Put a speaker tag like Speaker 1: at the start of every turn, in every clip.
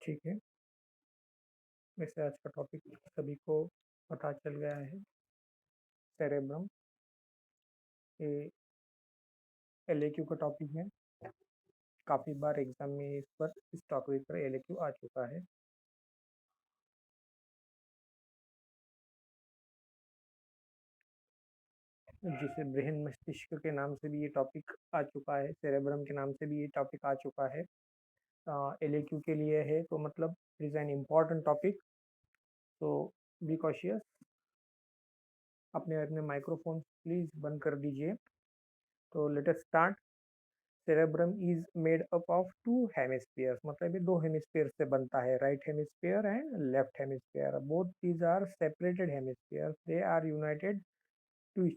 Speaker 1: ठीक है। वैसे आज का टॉपिक सभी को पता चल गया है। सेरेब्रम ये एलएक्यू का टॉपिक है। काफ़ी बार एग्जाम में इस टॉपिक पर एलएक्यू आ चुका है। जिसे बृहन मस्तिष्क के नाम से भी ये टॉपिक आ चुका है, सेरेब्रम के नाम से भी ये टॉपिक आ चुका है। एलएक्यू के लिए है तो मतलब it is an important topic. तो बी कॉशियस। अपने अपने माइक्रोफोन प्लीज़ बंद कर दीजिए। तो let us start. Cerebrum is made up of two hemispheres, मतलब ये दो हेमिस्फीयर से बनता है, right hemisphere and left hemisphere. Both these are separated hemisphere, they are united to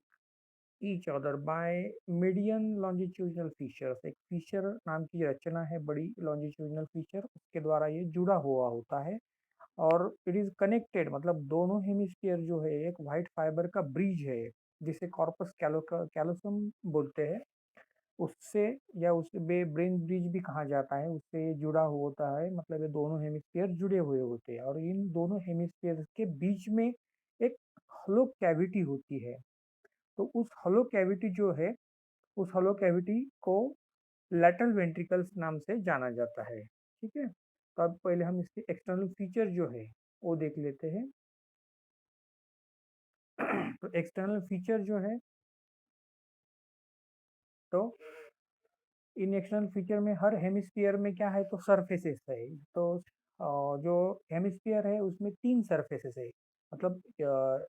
Speaker 1: each other by median longitudinal features. एक feature नाम की रचना है, बड़ी लॉन्जिट्यूडनल फीचर, उसके द्वारा ये जुड़ा हुआ होता है। और इट इज कनेक्टेड, मतलब दोनों हेमिस्फीयर जो है एक व्हाइट फाइबर का ब्रिज है, जिसे कॉर्पस कैलोसम बोलते हैं। उससे या उसे ब्रेन ब्रिज भी कहा जाता है, उससे ये जुड़ा हुआ होता है, मतलब ये दोनों हेमिस्फीयर जुड़े हुए होते हैं। और इन दोनों हेमिस्फीयर के बीच में एक हॉलो कैविटी होती है। तो उस हॉलो कैविटी जो है, उस हॉलो कैविटी को लैटरल वेंट्रिकल्स नाम से जाना जाता है। ठीक है। तो अब पहले हम इसके एक्सटर्नल फीचर जो है वो देख लेते हैं। तो एक्सटर्नल फीचर जो है, तो इन एक्सटर्नल फीचर में हर हेमिस्फीयर में क्या है, तो सरफेसेस है। तो जो हेमिस्फीयर है उसमें तीन सरफेसेस है, मतलब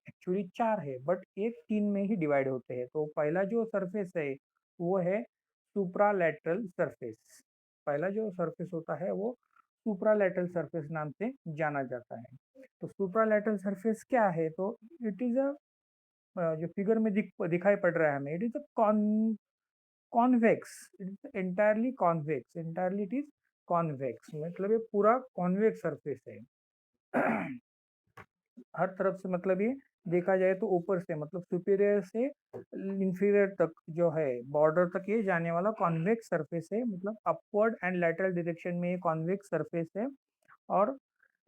Speaker 1: एक्चुअली चार है, बट एक तीन में ही डिवाइड होते हैं। तो पहला जो सरफेस है वो है सुप्रालैटरल सरफेस। पहला जो सरफेस होता है वो सुप्रालैटरल सरफेस नाम से जाना जाता है। तो सुप्रालैटरल सरफेस क्या है, तो इट इज अ, जो फिगर में दिखाई पड़ रहा है हमें, it is a convex, it is entirely convex, entirely it is convex, मतलब ये पूरा कॉन्वेक्स सरफेस है। हर तरफ से, मतलब ये देखा जाए तो ऊपर से, मतलब सुपीरियर से इंफीरियर तक जो है, बॉर्डर तक ये जाने वाला कॉन्वेक्स सरफेस है, मतलब अपवर्ड एंड लैटरल डायरेक्शन में ये कॉन्वेक्स सरफेस है। और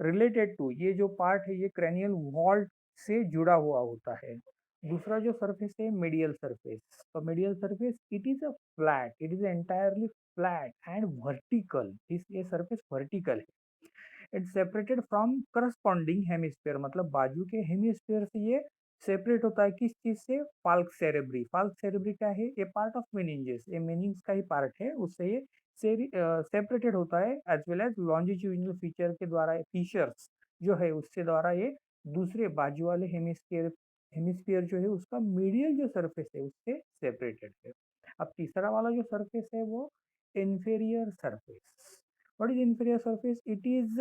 Speaker 1: रिलेटेड टू ये जो पार्ट है, ये क्रेनियल वॉल से जुड़ा हुआ होता है। दूसरा जो सरफेस है मीडियल सरफेस। तो medial surface it is a flat, it is entirely flat and vertical, इस ये सरफेस वर्टिकल है। It's separated from corresponding hemisphere, मतलब बाजू के हेमिस्फीयर से ये सेपरेट होता है। किस चीज से? Falk cerebri. फाल्क सेरेब्री क्या है? ये पार्ट ऑफ मेनिंजेस, ये मेनिंग्स का ही पार्ट है, उससे ये सेपरेटेड होता है, as well as longitudinal feature के द्वारा, फीचर्स जो है उससे द्वारा ये दूसरे बाजू वाले हेमिस्फीयर हेमिस्फीयर जो है उसका मीडियल जो सरफेस है उससे सेपरेटेड है। अब तीसरा वाला जो सरफेस है वो inferior surface. What is inferior surface? It is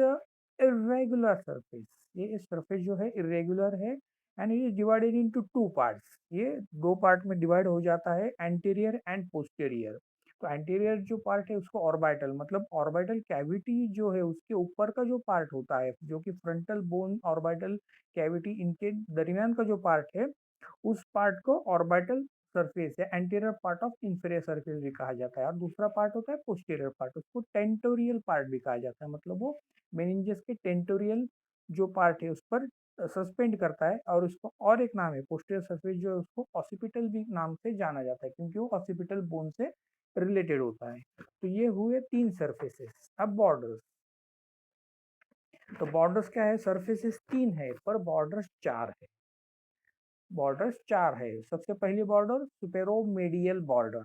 Speaker 1: irregular surface. ये सरफेस जो है इरेगुलर है and it is divided into two parts. ये दो पार्ट में डिवाइड हो जाता है, एंटीरियर एंड पोस्टीरियर। तो एंटीरियर जो पार्ट है उसको ऑर्बिटल, मतलब ऑर्बिटल कैविटी जो है उसके ऊपर का जो पार्ट होता है, जो कि फ्रंटल बोन ऑर्बिटल कैविटी इनके दरमियान का जो पार्ट है, उस पार्ट को ऑर्बिटल सरफेस या anterior part of inferior surface भी कहा जाता है। और दूसरा पार्ट होता है पोस्टीरियर पार्ट, उसको टेंटोरियल पार्ट भी कहा जाता है, मतलब वो मेनिंजेस के टेंटोरियल जो पार्ट है उस पर सस्पेंड करता है। और उसको और एक नाम है पोस्टीरियर सरफेस, जो है उसको ऑसिपिटल भी नाम से जाना जाता है, क्योंकि वो ऑसिपिटल बोन से रिलेटेड होता है। तो ये हुए तीन सरफेसेस। अब बॉर्डर्स। तो बॉर्डर्स क्या है? सरफेसेस तीन है पर बॉर्डर्स चार है। बॉर्डर्स चार है। सबसे पहली border superomedial border.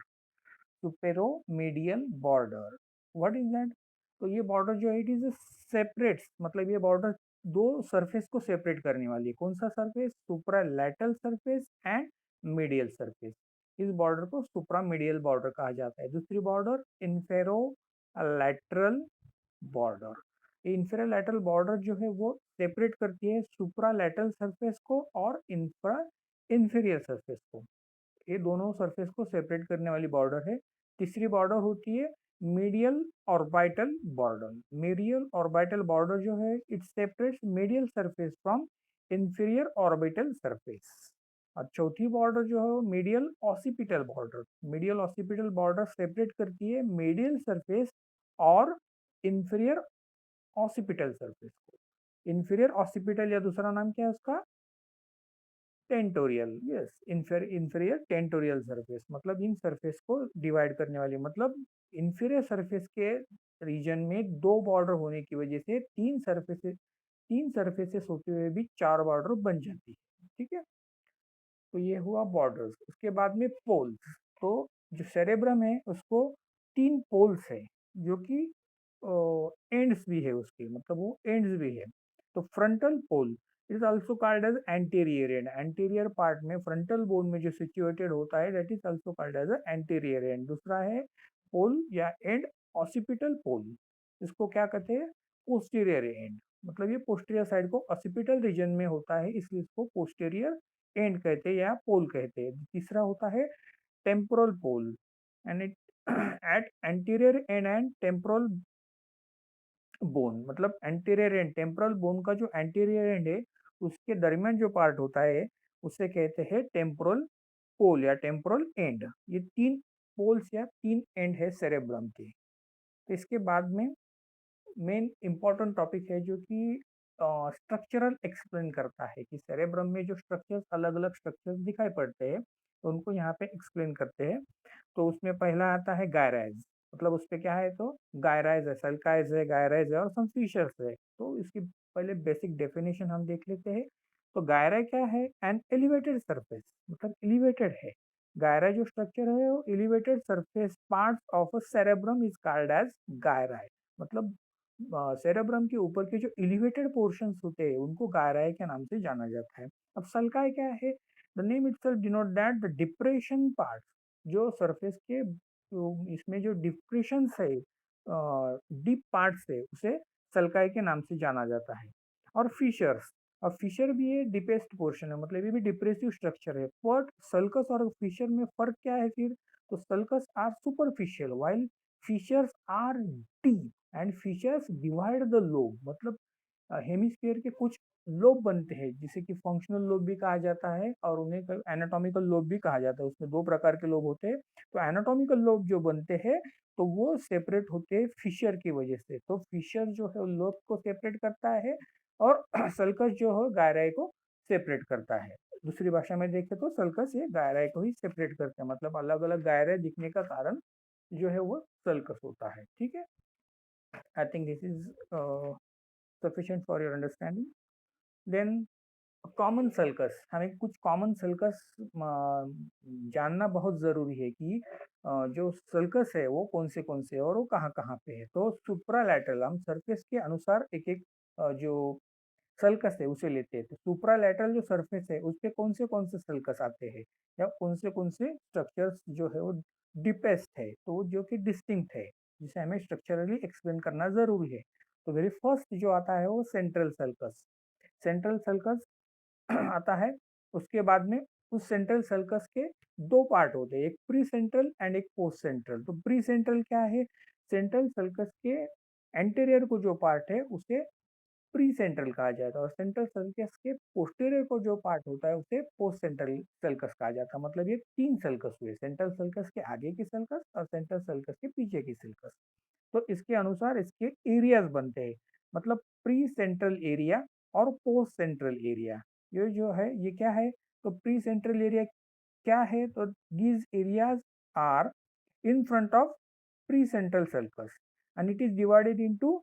Speaker 1: Superomedial border, what is that? तो ये बॉर्डर जो है इट इज सेपरेट, मतलब ये बॉर्डर दो सरफेस को सेपरेट करने वाली है। कौन सा surface? Supralateral surface and medial surface. इस बॉर्डर को सुप्रामीडियल बॉर्डर कहा जाता है। दूसरी border inferolateral border. Inferolateral border जो है वो सेपरेट करती है सुप्रालैटरल सरफेस को और इंफीरियर सरफेस को। ये दोनों सरफेस को सेपरेट करने वाली बॉर्डर है। तीसरी बॉर्डर होती है medial orbital border. Medial orbital border जो है it separates medial surface from inferior orbital surface. और चौथी बॉर्डर जो है medial occipital border. Medial occipital border separate करती है मीडियल सरफेस और इंफीरियर ऑसिपिटल सरफेस को। इंफीरियर ऑसिपिटल या दूसरा नाम क्या है उसका? Tentorial. Yes, inferior tentorial surface, मतलब इन सरफेस को डिवाइड करने वाली, मतलब इंफीरियर सरफेस के रीजन में दो बॉर्डर होने की वजह से तीन सरफेसेस होते हुए भी चार बॉर्डर बन जाती है। ठीक है, तो ये हुआ बॉर्डर्स। उसके बाद में पोल्स। तो जो सेरेब्रम है उसको तीन पोल्स है, जो कि एंड्स भी है उसके, मतलब वो एंड्स भी है। तो frontal pole is also called as anterior end. Anterior part में फ्रंटल बोन में जो सिचुएटेड होता है that is also called as anterior end. दूसरा है पोल या एंड ऑसिपिटल पोल, इसको क्या कहते हैं? Posterior and. मतलब ये पोस्टीरियर साइड को ऑसिपिटल रीजन में होता है, इसलिए इसको पोस्टीरियर एंड कहते हैं या पोल कहते हैं। तीसरा होता है temporal pole and it at anterior end and temporal bone. मतलब एंटीरियर एंड टेम्पोरल बोन का जो एंटीरियर एंड है उसके दरमियान जो पार्ट होता है उसे कहते हैं टेम्पोरल पोल या टेम्पोरल एंड। ये तीन पोल्स या तीन एंड है सेरेब्रम के। तो इसके बाद में मेन इंपॉर्टेंट टॉपिक है जो कि स्ट्रक्चरल एक्सप्लेन करता है कि सेरेब्रम में जो स्ट्रक्चर्स, अलग अलग स्ट्रक्चर्स दिखाई पड़ते हैं, तो उनको यहाँ पे एक्सप्लेन करते हैं। तो उसमें पहला आता है गायराइज। मतलब उस पे क्या है? तो गायराइज है, सल्काइज है, गायराइज है और सम फीचर्स है। तो इसकी पहले बेसिक डेफिनेशन हम देख लेते हैं। तो गायरा क्या है? एन एलिवेटेड सरफेस, मतलब एलिवेटेड है। गायरा जो स्ट्रक्चर है वो elevated surface parts of a cerebrum is called as gyri. मतलब सेरेब्रम के ऊपर के जो एलिवेटेड पोर्शंस होते हैं उनको गायराई के नाम से जाना जाता है। अब सल्काई क्या है? The name itself denote that the depression part, जो सरफेस के इसमें जो डिप्रेशंस है, डीप पार्ट्स है, उसे सल्काई के नाम से जाना जाता है। और फिशर्स, और फिशर भी ये डीपेस्ट पोर्शन है, मतलब ये भी डिप्रेसिव स्ट्रक्चर है। बट सल्कस और फिशर में फर्क क्या है फिर? तो sulcus are superficial while fissures are deep and features divide the lobe. मतलब हेमिस्फीयर के कुछ लोब बनते हैं जिसे कि फंक्शनल लोब भी कहा जाता है और उन्हें एनाटॉमिकल लोब भी कहा जाता है। उसमें दो प्रकार के लोब होते हैं। तो एनाटॉमिकल लोब जो बनते हैं तो वो सेपरेट होते हैं फिशर की वजह से। तो फिशर जो है लोब को सेपरेट करता है और सल्कस जो है गायराई को सेपरेट करता है। दूसरी भाषा में देखें तो सल्कस ये गायराई को ही सेपरेट करते हैं, मतलब अलग अलग गायराई दिखने का कारण जो है वो सल्कस होता है। ठीक है, I think this is sufficient for your understanding. Then common sulcus, हमें कुछ कॉमन सल्कस जानना बहुत ज़रूरी है कि जो सल्कस है वो कौन से और वो कहाँ कहाँ पे है। तो सुप्रालैटरल, हम सरफेस के अनुसार एक एक जो सल्कस है उसे लेते हैं। तो सुप्रालैटरल जो सरफेस है उस पे कौन से सल्कस आते हैं या कौन से स्ट्रक्चर्स जो है वो डीपेस्ट है, तो जो कि डिस्टिंक्ट है, जिसे हमें स्ट्रक्चरली एक्सप्लेन करना जरूरी है। तो वेरी फर्स्ट जो आता है वो सेंट्रल सल्कस। सेंट्रल सल्कस आता है। उसके बाद में उस सेंट्रल सल्कस के दो पार्ट होते हैं, एक प्री सेंट्रल एंड एक पोस्ट सेंट्रल। तो प्री सेंट्रल क्या है? सेंट्रल सल्कस के एंटीरियर को जो पार्ट है उसे प्री सेंट्रल कहा जाता है और सेंट्रल सल्कस के पोस्टीरियर को जो पार्ट होता है उसे पोस्ट सेंट्रल सल्कस कहा जाता है। मतलब ये तीन सल्कस हुए, सेंट्रल सल्कस के आगे की सल्कस और सेंट्रल सल्कस के पीछे की सल्कस। तो इसके अनुसार इसके एरियाज बनते हैं, मतलब प्री सेंट्रल एरिया और पोस्ट सेंट्रल एरिया। ये जो है ये क्या है? तो प्री सेंट्रल एरिया क्या है? तो these areas are in front of pre central sulcus and it is divided into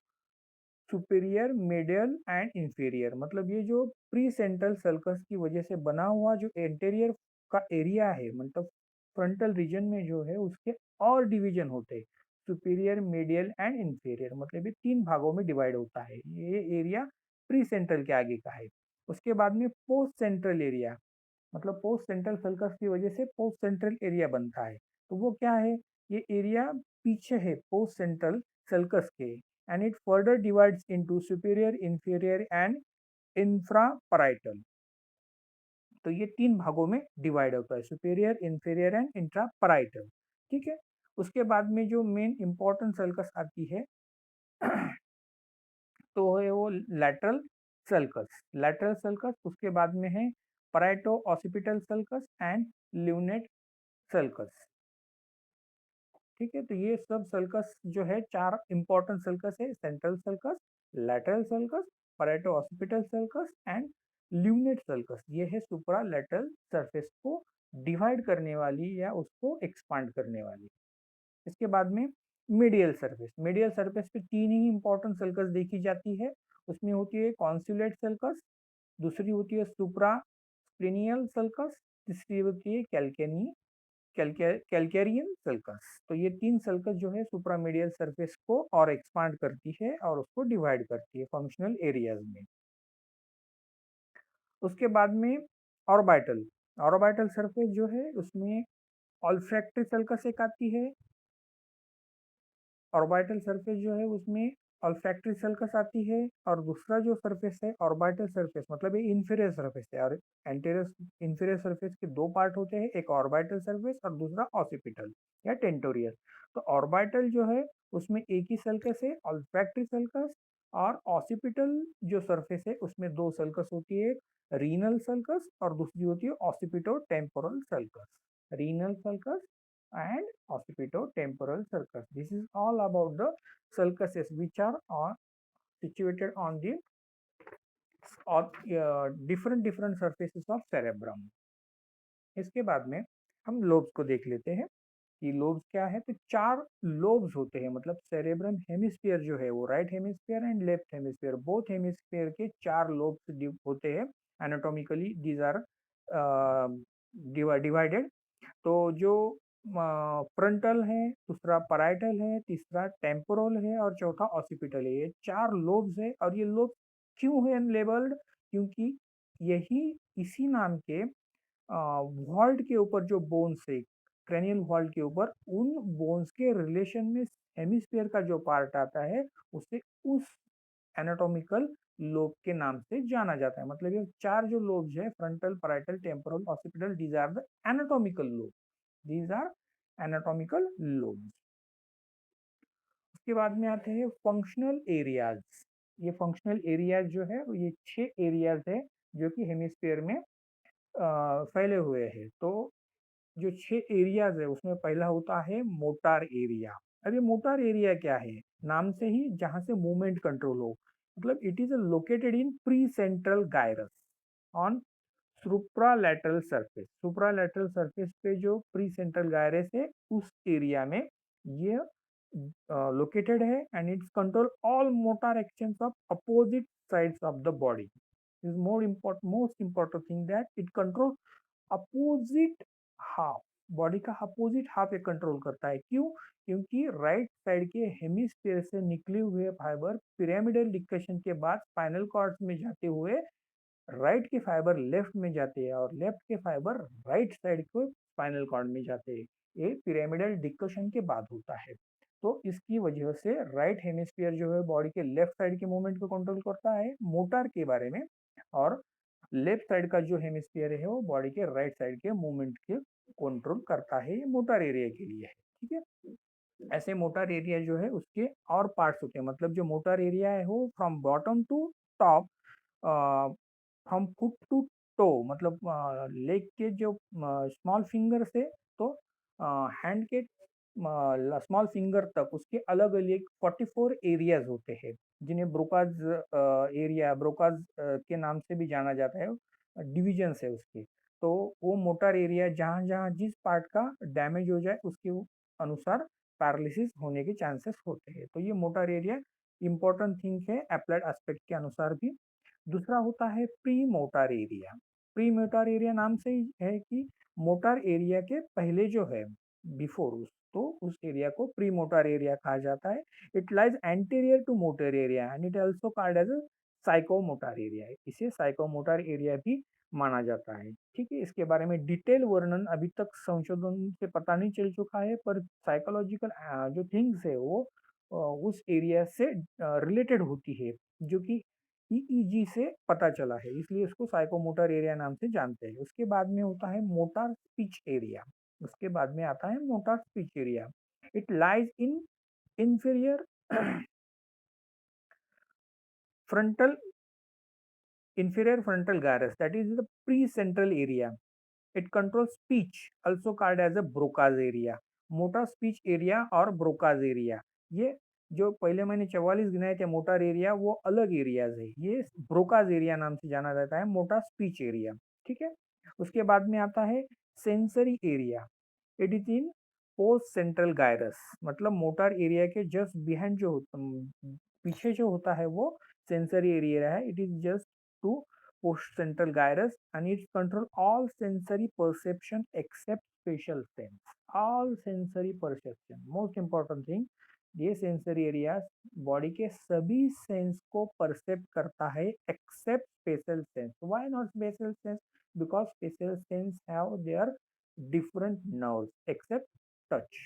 Speaker 1: superior, medial and inferior. मतलब ये जो प्री सेंट्रल सर्कस की वजह से बना हुआ जो एंटीरियर का एरिया है, मतलब फ्रंटल रीजन में जो है उसके और डिवीजन होते हैं, सुपीरियर, मीडियल एंड इंफीरियर। मतलब ये तीन भागों में डिवाइड होता है। ये एरिया प्री सेंट्रल के आगे का है। उसके बाद में पोस्ट सेंट्रल एरिया, मतलब पोस्ट सेंट्रल सर्कस की वजह से पोस्ट सेंट्रल एरिया बनता है। तो वो क्या है? ये एरिया पीछे है पोस्ट सेंट्रल सर्कस के and it further divides into superior, inferior and infraparietal. तो ये तीन भागों में डिवाइड होता है, सुपीरियर, इंफीरियर एंड इंट्रापराइटल। ठीक है, उसके बाद में जो मेन इंपॉर्टेंट सर्कस आती है तो है वो लैटरल सल्कस। लैटरल सल्कस, उसके बाद में है parieto occipital sulcus and lunate sulcus. ठीक है, तो ये सब सल्कस जो है चार इंपॉर्टेंट सल्कस है। Central sulcus, lateral sulcus, parieto occipital sulcus and lunate sulcus. ये है सुप्रा लैटरल सरफेस को डिवाइड करने वाली या उसको एक्सपांड करने वाली। इसके बाद में मीडियल सरफेस। मीडियल सरफेस पे तीन ही इंपॉर्टेंट सल्कस देखी जाती है। उसमें होती है कॉन्सुलेट सल्कस, दूसरी होती है सुप्रा स्प्लिनियल सल्कस, तीसरी होती है कैलकेरियन सल्कस। तो ये तीन सल्कस जो है सुप्रामीडियल सरफेस को और एक्सपांड करती है और उसको डिवाइड करती है फंक्शनल एरियाज में। उसके बाद में ऑर्बिटल। ऑर्बिटल सरफेस जो है उसमें ऑल्फैक्टरी सल्कस एक आती है। ऑर्बिटल सरफेस जो है उसमें ऑल्फैक्टरी सल्कस आती है। और दूसरा जो सरफेस है ऑर्बिटल सरफेस, मतलब ये इंफीरियर सरफेस है। और एंटीरियर इंफीरियर सरफेस के दो पार्ट होते हैं, एक ऑर्बिटल सरफेस और दूसरा ऑसिपिटल या टेंटोरियल। तो ऑर्बिटल जो है उसमें एक ही सल्कस है, ऑल्फैक्टरी सल्कस। और ऑसिपिटल जो सरफेस है उसमें दो सल्कस होती है, रीनल सल्कस और दूसरी होती है occipito temporal sulcus. Renal sulcus and occipitotemporal sulcus. This is all about the sulcuses which are situated on the different surfaces of cerebrum. इसके बाद में हम लोब्स को देख लेते हैं कि लोब्स क्या है। तो चार लोब्स होते हैं, मतलब सेरेब्रम हेमिस्फीयर जो है वो right hemisphere and left hemisphere, both hemisphere के चार लोब्स होते हैं। Anatomically these are divided. तो जो फ्रंटल है, दूसरा पैराइटल है, तीसरा टेम्पोरल है और चौथा ऑसिपिटल है। ये चार लोब्स है। और ये लोब क्यों है लेबल्ड? क्योंकि यही इसी नाम के वॉल्ट के ऊपर जो बोन्स है, क्रेनियल वॉल्ट के ऊपर, उन बोन्स के रिलेशन में हेमिस्फीयर का जो पार्ट आता है उसे उस एनाटॉमिकल लोब के नाम से जाना जाता है। मतलब ये चार जो लोब्स है, frontal, parietal, temporal, occipital, these are the anatomical lobe. These are anatomical lobes. उसके बाद में आते हैं फंक्शनल एरियाज। ये फंक्शनल एरियाज जो है ये 6 एरियाज है जो कि हेमिस्फीयर में फैले हुए हैं। तो जो 6 एरियाज है उसमें पहला होता है मोटार एरिया। अब ये मोटार एरिया क्या है? नाम से ही जहां से मूवमेंट कंट्रोल हो, मतलब it is located in pre central gyrus on supralateral surface. Supralateral surface पे जो प्री सेंट्रल गायरस है उस एरिया में ये located है and it's control all motor actions of opposite sides of the body. This is most important thing that it controls opposite half, body का opposite half ये control करता है। क्यों? क्योंकि राइट साइड के हेमिस्फीयर से निकले हुए फाइबर पिरामिडल डिस्कशन के बाद स्पाइनल कॉर्ड में जाते हुए राइट के फाइबर लेफ्ट में जाते हैं और लेफ्ट के फाइबर राइट साइड को स्पाइनल कॉर्ड में जाते हैं। ये पिरामिडल डिस्कशन के बाद होता है। तो इसकी वजह से राइट हेमिस्फीयर जो है बॉडी के लेफ्ट साइड के मूवमेंट को कंट्रोल करता है मोटर के बारे में, और लेफ्ट साइड का जो हेमिस्फीयर है वो बॉडी के राइट साइड के मूवमेंट के कंट्रोल करता है। ये मोटर एरिया के लिए है, ठीक है। ऐसे मोटर एरिया जो है उसके और पार्ट्स होते हैं, मतलब जो मोटर एरिया है वो from bottom to top, from foot to toe, मतलब लेग के जो स्मॉल फिंगर से तो हैंड के स्मॉल फिंगर तक उसके अलग अलग 44 एरियाज होते हैं, जिन्हें ब्रोकाज एरिया, ब्रोकाज के नाम से भी जाना जाता है। डिविजन है उसके। तो वो मोटर एरिया जहाँ जहाँ जिस पार्ट का डैमेज हो जाए उसके अनुसार पैरालिसिस होने के चांसेस होते हैं। तो ये मोटर एरिया इंपॉर्टेंट थिंग है अप्लाइड एस्पेक्ट के अनुसार भी। दूसरा होता है pre motor area. Pre motor area नाम से ही है कि मोटर एरिया के पहले जो है, बिफोर उस, तो उस एरिया को प्री मोटर एरिया कहा जाता है। It lies anterior to motor area and it also called as psychomotor area. इसे साइकोमोटर एरिया भी माना जाता है, ठीक है। इसके बारे में डिटेल वर्णन अभी तक संशोधन से पता नहीं चल चुका है, पर साइकोलॉजिकल जो थिंग्स है वो उस एरिया से रिलेटेड होती है, जो कि ईईजी से पता चला है, इसलिए इसको साइकोमोटर एरिया नाम से जानते हैं। उसके बाद में होता है मोटर स्पीच एरिया। उसके बाद में आता है motor speech area. It lies in inferior frontal inferior frontal gyrus, that is the precentral area. It controls speech, also called as a Broca's area, motor speech area और Broca's area। ये जो पहले मैंने 44 गिनाए थे मोटर एरिया, वो अलग areas है, ये ब्रोकाज एरिया नाम से जाना जाता है, मोटा स्पीच एरिया। ठीक है। उसके बाद में आता है sensory area. It is in post central gyrus, मतलब मोटर एरिया के जस्ट बिहाइंड जो पीछे जो होता है वो सेंसरी एरिया है। It is just to post central gyrus and it control all sensory perception except special sense. All sensory perception, most important thing, ये सेंसरी एरिया बॉडी के सभी सेंस को परसेप्ट करता है except special sense. Why not special sense? Because special sense have their different nerves except touch.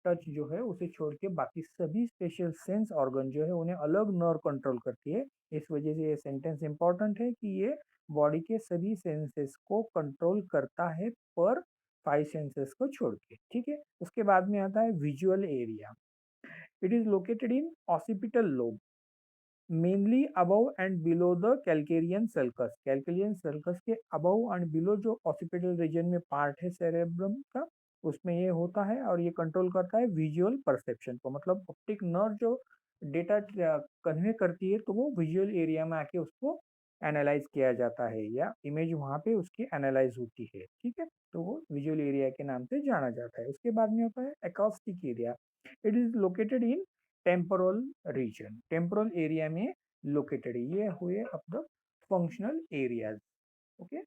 Speaker 1: Touch जो है उसे छोड़ के बाकी सभी स्पेशल सेंस ऑर्गन जो है उन्हें अलग नर्व कंट्रोल करती है। इस वजह से ये सेंटेंस इंपॉर्टेंट है कि ये बॉडी के सभी सेंसेस को कंट्रोल करता है पर 5 सेंसेस को छोड़ के। ठीक है। उसके बाद में आता है visual area. It is located in occipital lobe, mainly above and below the calcarine sulcus. Calcarine sulcus के अबव एंड बिलो जो ऑसिपिटल रीजन में पार्ट है सेरेब्रम का, उसमें ये होता है और ये कंट्रोल करता है विजुअल परसेप्शन को। मतलब ऑप्टिक नर्व जो डेटा कन्वे करती है तो वो विजुअल एरिया में आके उसको एनालाइज किया जाता है या इमेज वहाँ पे उसकी एनालाइज होती है। ठीक है। तो वो विजुअल एरिया के नाम से जाना जाता है। उसके बाद में होता है acoustic area. It is located in temporal region, temporal area में लोकेटेड है। ये हुए अब द फंक्शनल एरियाज। ओके।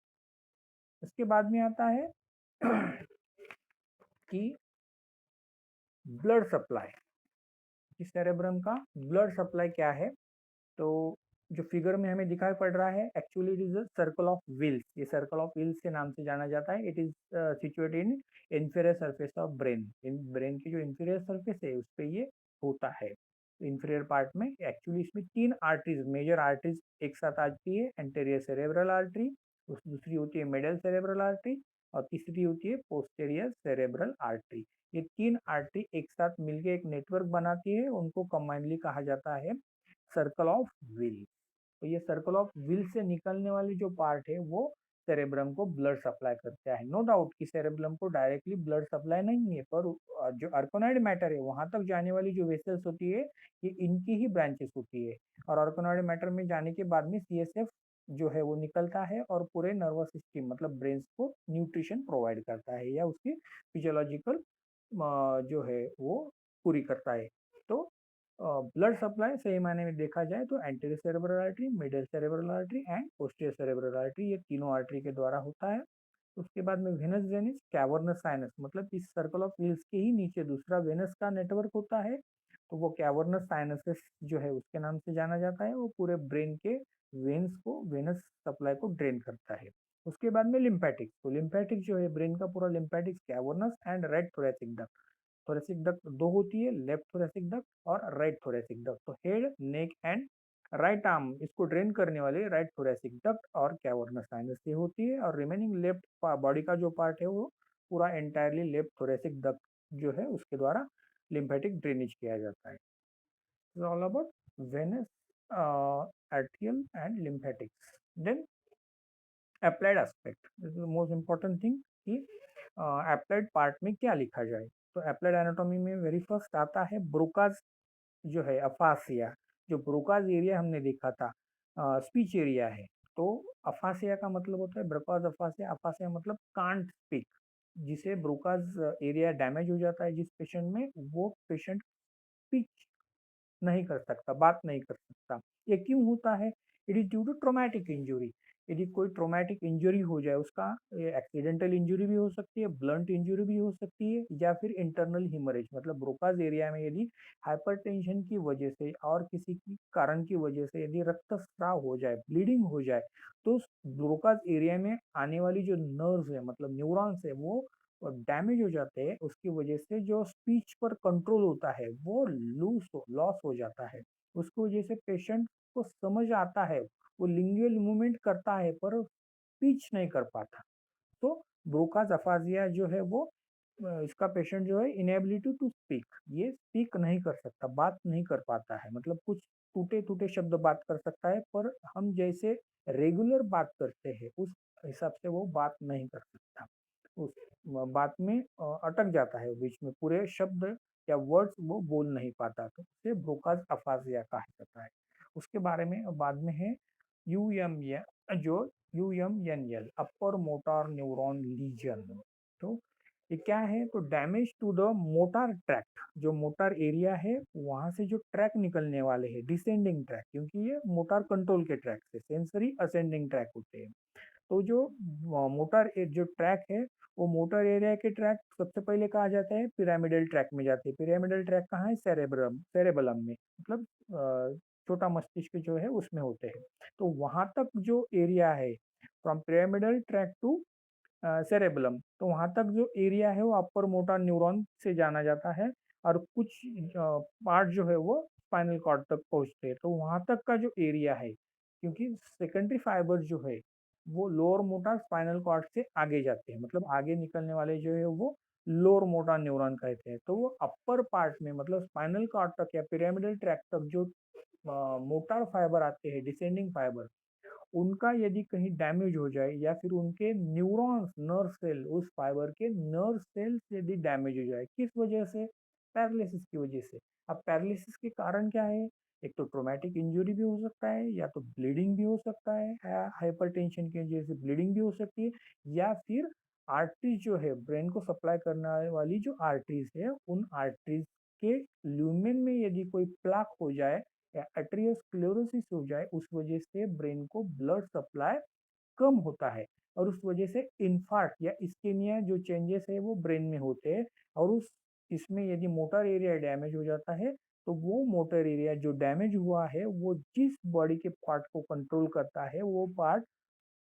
Speaker 1: उसके बाद में आता है कि ब्लड सप्लाई, कि सेरेब्रम का ब्लड सप्लाई क्या है। तो जो फिगर में हमें दिखाई पड़ रहा है actually it is a circle of wheels. ये सर्कल ऑफ व्हील्स के नाम से जाना जाता है। It is situated in inferior surface of brain. In brain की जो इंफीरियर सरफेस है उस पर ये होता है इंफीरियर पार्ट में। एक्चुअली इसमें 3 आर्टरीज, मेजर आर्टरीज एक साथ आती है। एंटेरियर सेरेब्रल आर्टरी, दूसरी होती है मिडल सेरेब्रल आर्टरी और तीसरी होती है पोस्टेरियर सेरेब्रल आर्टरी। ये 3 आर्टरी एक साथ मिलकर एक नेटवर्क बनाती है, उनको कंबाइनली कहा जाता है सर्कल ऑफ व्हील। तो ये सर्कल ऑफ व्हील से निकलने वाली जो पार्ट है वो सेरेब्रम को ब्लड सप्लाई करता है। नो डाउट कि सेरेब्रम को डायरेक्टली ब्लड सप्लाई नहीं है, पर जो अर्कोनॉइड मैटर है वहां तक जाने वाली जो वेसल्स होती है ये इनकी ही ब्रांचेस होती है। और अर्कोनॉइड मैटर में जाने के बाद में सीएसएफ जो है वो निकलता है और पूरे नर्वस सिस्टम मतलब ब्रेन को न्यूट्रिशन प्रोवाइड करता है या उसकी फिजियोलॉजिकल जो है वो पूरी करता है। तो ब्लड सप्लाई सही मायने में देखा जाए तो anterior cerebral artery, middle cerebral artery and posterior cerebral artery, ये तीनों आर्टरी के द्वारा होता है। उसके बाद में वेनस वेनिस कैवर्नस साइनस, मतलब इस सर्कल ऑफ व्हील्स के ही नीचे दूसरा वेनस का नेटवर्क होता है। तो वो कैवर्नस साइनसेस जो है उसके नाम से जाना जाता है। वो पूरे ब्रेन के वेन्स को, वेनस सप्लाई को ड्रेन करता है। उसके बाद में लिम्फेटिक्स, तो लिम्फेटिक्स जो है ब्रेन का पूरा lymphatics cavernous and right thoracic duct. Thoracic duct दो होती है, लेफ्ट थोरेसिक डक्ट और राइट थोरेसिक डक्ट। तो head, neck and right arm इसको ड्रेन करने वाले राइट थोरेसिक डक्ट और कैवर्नस साइनस से होती है। और रिमेनिंग लेफ्ट बॉडी का जो पार्ट है वो पूरा एंटायरली लेफ्ट थोरेसिक डक्ट जो है उसके द्वारा लिम्फेटिक ड्रेनेज किया जाता है। All about venous, arterial and lymphatics. Then applied aspect, this is the most important thing कि अप्लाइड पार्ट में क्या लिखा जाए। तो अप्लाइड एनाटॉमी में वेरी फर्स्ट आता है ब्रोकाज जो है अफासिया। जो ब्रोकाज एरिया हमने देखा था स्पीच एरिया है। तो अफासिया का मतलब होता है ब्रोकाज अफासिया। अफासिया मतलब कांट स्पीक, जिसे ब्रोकाज एरिया डैमेज हो जाता है जिस पेशेंट में, वो पेशेंट स्पीच नहीं कर सकता, बात नहीं कर सकता। ये क्यों होता है? It is due to traumatic injury. यदि कोई ट्रोमैटिक इंजरी हो जाए, उसका एक्सीडेंटल इंजरी भी हो सकती है, ब्लंट इंजरी भी हो सकती है, या फिर इंटरनल हिमरेज, मतलब ब्रोकाज एरिया में यदि हाइपरटेंशन की वजह से और किसी की कारण की वजह से यदि रक्तस्राव हो जाए, ब्लीडिंग हो जाए, तो ब्रोकाज एरिया में आने वाली जो नर्व्स है मतलब न्यूरॉन्स है वो डैमेज हो जाते हैं। उसकी वजह से जो स्पीच पर कंट्रोल होता है वो लॉस हो जाता है। उसकी वजह से पेशेंट को समझ आता है, वो लिंगुअल मूवमेंट करता है पर स्पीच नहीं कर पाता। तो ब्रोकाज अफाजिया जो है वो इसका पेशेंट जो है इनेबिलिटी टू स्पीक, ये स्पीक नहीं कर सकता, बात नहीं कर पाता है। मतलब कुछ टूटे टूटे शब्द बात कर सकता है पर हम जैसे रेगुलर बात करते हैं उस हिसाब से वो बात नहीं कर सकता। उस बात में अटक जाता है बीच में, पूरे शब्द या वर्ड्स वो बोल नहीं पाता, तो उसे ब्रोकाज अफाजिया कहा जाता है। उसके बारे में बाद में है यूएम जो UMNL upper motor neuron lesion. तो ये क्या है, तो damage to the motor tract, जो मोटर एरिया है वहां से जो ट्रैक निकलने वाले हैं डिसेंडिंग ट्रैक, क्योंकि ये मोटर कंट्रोल के ट्रैक से सेंसरी असेंडिंग ट्रैक होते हैं। तो जो जो ट्रैक है वो मोटर एरिया के ट्रैक सबसे पहले कहा जाता है पिरामिडल ट्रैक में जाते हैं। पिरामिडल ट्रैक कहाँ है, सेरेबलम में, मतलब छोटा मस्तिष्क जो है उसमें होते हैं। तो वहां तक जो एरिया है from pyramidal tract to cerebellum, तो वहां तक जो एरिया है वो अपर मोटर न्यूरॉन से जाना जाता है, और कुछ पार्ट जो है वो स्पाइनल कॉर्ड तक पहुंचते हैं। तो वहां तक का जो एरिया है, क्योंकि सेकेंडरी फाइबर जो है वो लोअर मोटर स्पाइनल कॉर्ड से आगे जाते हैं, मतलब आगे निकलने वाले जो है वो लोअर मोटर न्यूरॉन कहते हैं। तो वो अपर पार्ट में मतलब स्पाइनल कॉर्ड तक या पिरामिडल ट्रैक तक जो मोटर फाइबर आते हैं डिसेंडिंग फाइबर, उनका यदि कहीं डैमेज हो जाए या फिर उनके न्यूरॉन्स नर्व सेल, उस फाइबर के नर्व सेल्स यदि डैमेज हो जाए, किस वजह से, पैरालिसिस की वजह से। अब पैरालिसिस के कारण क्या है, एक तो ट्रोमेटिक इंजरी भी हो सकता है, या तो ब्लीडिंग भी हो सकता है, हाइपरटेंशन की वजह से ब्लीडिंग भी हो सकती है, या फिर आर्टरीज जो है ब्रेन को सप्लाई करने वाली जो आर्टरीज है, उन आर्टरीज के ल्यूमेन में यदि कोई प्लाक हो जाए या एट्रियोस्क्लेरोसिस हो जाए, उस वजह से ब्रेन को ब्लड सप्लाई कम होता है, और उस वजह से इन्फार्क्ट या इस्केमिया जो चेंजेस है वो ब्रेन में होते हैं। और उस इसमें यदि मोटर एरिया डैमेज हो जाता है, तो वो मोटर एरिया जो डैमेज हुआ है वो जिस बॉडी के पार्ट को कंट्रोल करता है वो पार्ट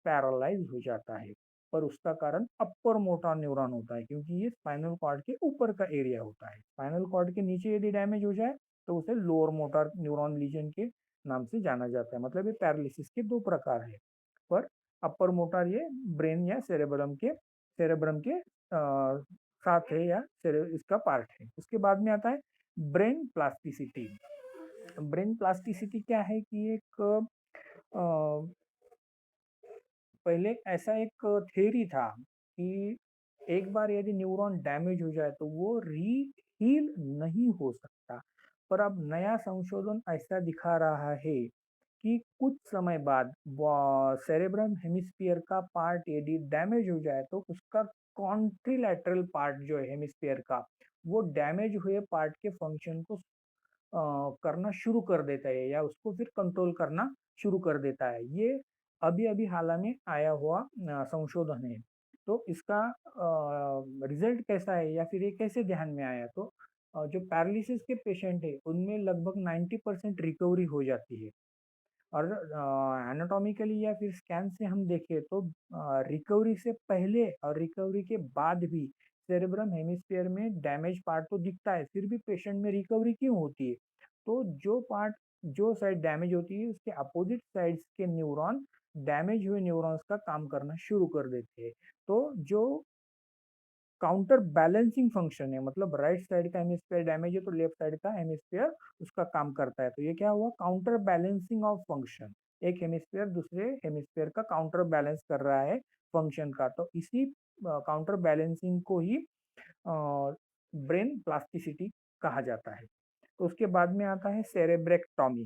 Speaker 1: पैरालाइज हो जाता है। पर उसका कारण अपर मोटर न्यूरॉन होता है, क्योंकि ये स्पाइनल कॉर्ड के ऊपर का एरिया होता है। स्पाइनल कॉर्ड के नीचे यदि डैमेज हो जाए तो उसे लोअर मोटर न्यूरॉन लीजन के नाम से जाना जाता है। मतलब ये पैरालिसिस के दो प्रकार है, पर अपर मोटर ये ब्रेन या सेरेब्रम के साथ है, या इसका पार्ट है। उसके बाद में आता है ब्रेन प्लास्टिसिटी। ब्रेन प्लास्टिसिटी क्या है कि एक पहले ऐसा एक थ्योरी था कि एक बार यदि न्यूरॉन डैमेज हो जाए तो वो हील नहीं हो सकता। पर अब नया संशोधन ऐसा दिखा रहा है कि कुछ समय बाद सेरेब्रम हेमिस्फीयर का पार्ट यदि डैमेज हो जाए तो उसका कॉन्ट्रीलैटरल पार्ट जो है हेमिस्फीयर का, वो डैमेज हुए पार्ट के फंक्शन को करना शुरू कर देता है, या उसको फिर कंट्रोल करना शुरू कर देता है। ये अभी अभी हाल में आया हुआ संशोधन है। तो इसका रिजल्ट कैसा है या फिर ये कैसे ध्यान में आया, तो जो पैरालिसिस के पेशेंट है उनमें लगभग 90% रिकवरी हो जाती है। और एनाटॉमिकली या फिर स्कैन से हम देखें तो रिकवरी से पहले और रिकवरी के बाद भी सेरेब्रम हेमिस्फीयर में डैमेज पार्ट तो दिखता है, फिर भी पेशेंट में रिकवरी क्यों होती है, तो जो साइड डैमेज होती है उसके अपोजिट साइड्स के न्यूरॉन डैमेज हुए न्यूरॉन्स का काम करना शुरू कर देते हैं। तो जो काउंटर बैलेंसिंग फंक्शन है, मतलब राइट साइड का हेमिस्फीयर डैमेज है तो लेफ्ट साइड का हेमिस्फीयर उसका काम करता है। तो ये क्या हुआ, काउंटर बैलेंसिंग ऑफ फंक्शन, एक हेमिस्फीयर दूसरे हेमिस्फीयर का काउंटर बैलेंस कर रहा है फंक्शन का। तो इसी काउंटर बैलेंसिंग को ही ब्रेन प्लास्टिसिटी कहा जाता है। तो उसके बाद में आता है सेरेब्रेक्टॉमी।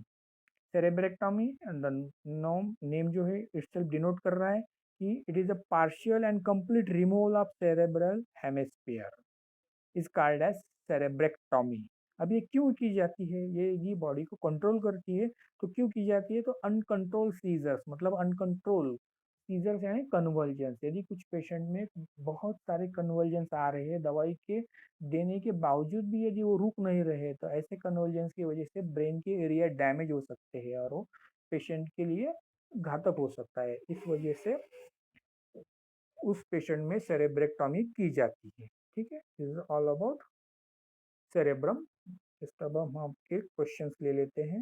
Speaker 1: सेरेब्रेक्टॉमी नेम जो है इटसेल्फ डिनोट कर रहा है कि it is a partial and complete removal of cerebral hemisphere, is called as cerebrectomy. अब ये क्यों की जाती है, ये बॉडी को कंट्रोल करती है, तो क्यों की जाती है, तो अनकंट्रोल सीजर्स, मतलब अनकंट्रोल सीजर्स यानी कन्वर्जेंस, यदि कुछ पेशेंट में बहुत सारे कन्वर्जेंस आ रहे हैं दवाई के देने के बावजूद भी यदि वो रुक नहीं रहे, तो ऐसे कन्वर्जेंस की वजह से ब्रेन के एरिया डैमेज हो सकते हैं और वो पेशेंट के लिए घातक हो सकता है। इस वजह से उस पेशेंट में सेरेब्रेक्टॉमी की जाती है। ठीक है, this is all about cerebrum. इसके अब हम आपके क्वेश्चंस ले लेते हैं।